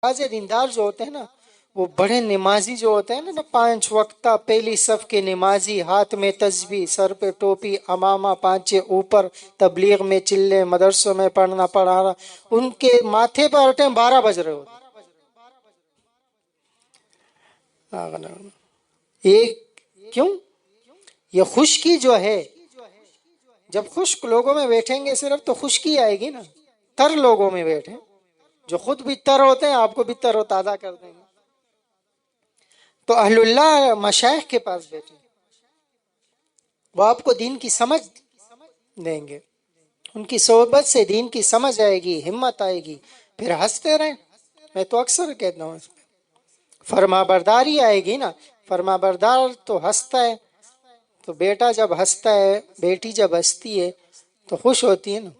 بعض دیندار جو ہوتے ہیں نا وہ بڑے نمازی جو ہوتے ہیں نا 5 وقتہ پہلی صف کے نمازی، ہاتھ میں تسبیح، سر پہ ٹوپی، امامہ پانچے اوپر، تبلیغ میں چلے، مدرسوں میں پڑھنا پڑھا رہا، ان کے ماتھے پر ہر ٹائم 12 بج رہے ہوتے ایک کیوں؟ یہ خشکی جو ہے، جب خشک لوگوں میں بیٹھیں گے صرف تو خشکی آئے گی نا. تر لوگوں میں بیٹھیں جو خود بھی تر ہوتے ہیں، آپ کو بھی تر و تازہ کر دیں گے. تو اہل اللہ مشائخ کے پاس بیٹھیں، وہ آپ کو دین کی سمجھ دیں گے، ان کی صحبت سے دین کی سمجھ آئے گی، ہمت آئے گی، پھر ہنستے رہیں. میں تو اکثر کہتا ہوں اس پہ فرما برداری آئے گی نا. فرما بردار تو ہنستا ہے، تو بیٹا جب ہنستا ہے، بیٹی جب ہنستی ہے تو خوش ہوتی ہے نا،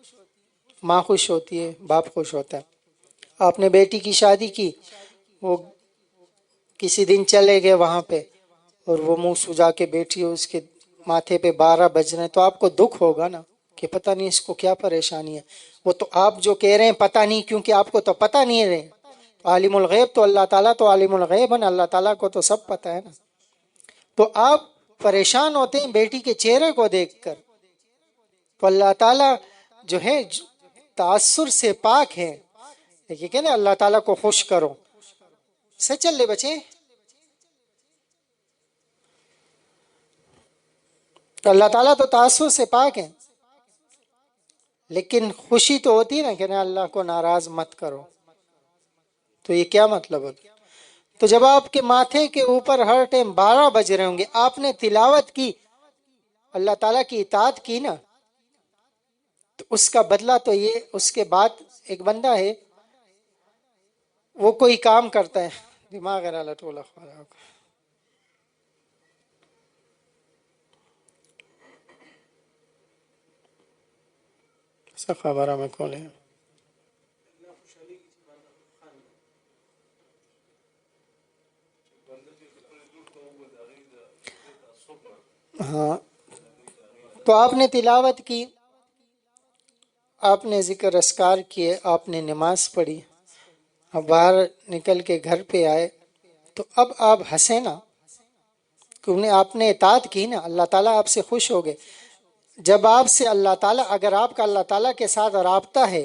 ماں خوش ہوتی ہے، باپ خوش ہوتا ہے. آپ نے بیٹی کی شادی کی، وہ کسی دن چلے گئے وہاں پہ اور وہ منہ سجا کے بیٹھی ہو، اس کے ماتھے پہ 12 بج رہے، تو آپ کو دکھ ہوگا نا کہ پتہ نہیں اس کو کیا پریشانی ہے. وہ تو آپ جو کہہ رہے ہیں پتہ نہیں، کیونکہ آپ کو تو پتہ نہیں ہے. عالم الغیب تو اللہ تعالیٰ تو عالم الغیب ہے نا، اللہ تعالیٰ کو تو سب پتہ ہے نا. تو آپ پریشان ہوتے ہیں بیٹی کے چہرے کو دیکھ کر، تو اللہ تعالیٰ جو ہے تاثر سے پاک ہے. یہ کہ نا اللہ تعالیٰ کو خوش کرو. سے چل لے بچے، تو اللہ تعالیٰ تو تاثر سے پاک ہے، لیکن خوشی تو ہوتی ہے نا کہ نا اللہ کو ناراض مت کرو. تو یہ کیا مطلب ہوتا؟ تو جب آپ کے ماتھے کے اوپر ہر ٹائم 12 بج رہے ہوں گے، آپ نے تلاوت کی، اللہ تعالیٰ کی اطاعت کی نا، تو اس کا بدلہ تو یہ. اس کے بعد ایک بندہ ہے، وہ کوئی کام کرتا ہے، دماغ ہے لٹولا خبر میں کھولے. ہاں، تو آپ نے تلاوت کی، آپ نے ذکر اذکار کیے، آپ نے نماز پڑھی، اب باہر نکل کے گھر پہ آئے، تو اب آپ ہنسے نا، کیونکہ آپ نے اطاعت کی نا، اللہ تعالیٰ آپ سے خوش ہو گئے. جب آپ سے اللہ تعالیٰ، اگر آپ کا اللہ تعالیٰ کے ساتھ رابطہ ہے،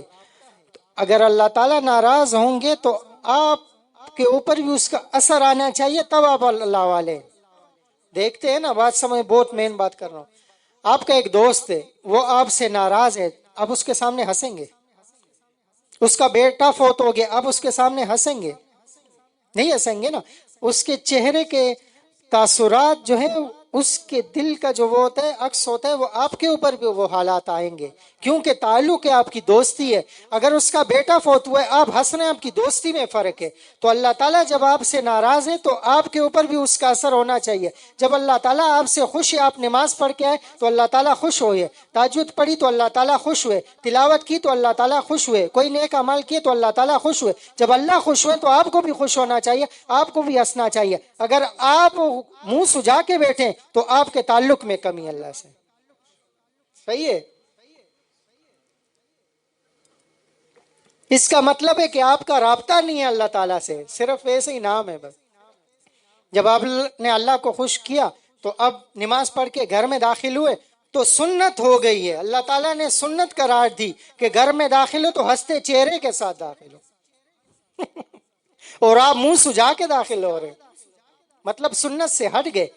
اگر اللہ تعالیٰ ناراض ہوں گے تو آپ کے اوپر بھی اس کا اثر آنا چاہیے، تب آپ اللہ والے. دیکھتے ہیں نا، بات سمجھ، بہت مین بات کر رہا ہوں. آپ کا ایک دوست ہے، وہ آپ سے ناراض ہے، آپ اس کے سامنے ہنسیں گے؟ اس کا بیٹا فوت ہو گیا، آپ اس کے سامنے ہنسیں گے؟ نہیں ہنسیں گے نا. اس کے چہرے کے تاثرات جو ہے، اس کے دل کا جو وہ ہوتا ہے، عکس ہوتا ہے، وہ آپ کے اوپر بھی وہ حالات آئیں گے، کیونکہ تعلق ہے، آپ کی دوستی ہے. اگر اس کا بیٹا فوت ہوا ہے، آپ ہنس رہے ہیں، آپ کی دوستی میں فرق ہے. تو اللہ تعالیٰ جب آپ سے ناراض ہے تو آپ کے اوپر بھی اس کا اثر ہونا چاہیے. جب اللہ تعالیٰ آپ سے خوش ہے، آپ نماز پڑھ کے آئے تو اللہ تعالیٰ خوش ہوئے، تہجد پڑھی تو اللہ تعالیٰ خوش ہوئے، تلاوت کی تو اللہ تعالیٰ خوش ہوئے، کوئی نیک عمل کیے تو اللہ تعالیٰ خوش ہوئے. جب اللہ خوش ہوئے تو آپ کو بھی خوش ہونا چاہیے، آپ کو بھی ہنسنا چاہیے. اگر آپ منہ سجا کے بیٹھیں تو آپ کے تعلق میں کمی اللہ سے. صحیح ہے؟ اس کا مطلب ہے کہ آپ کا رابطہ نہیں ہے اللہ تعالیٰ سے، صرف ایسے ہی نام ہے بس. جب آپ نے اللہ کو خوش کیا تو اب نماز پڑھ کے گھر میں داخل ہوئے تو سنت ہو گئی ہے. اللہ تعالیٰ نے سنت قرار دی کہ گھر میں داخل ہو تو ہنستے چہرے کے ساتھ داخل ہو اور آپ منہ سجا کے داخل ہو رہے، مطلب سنت سے ہٹ گئے.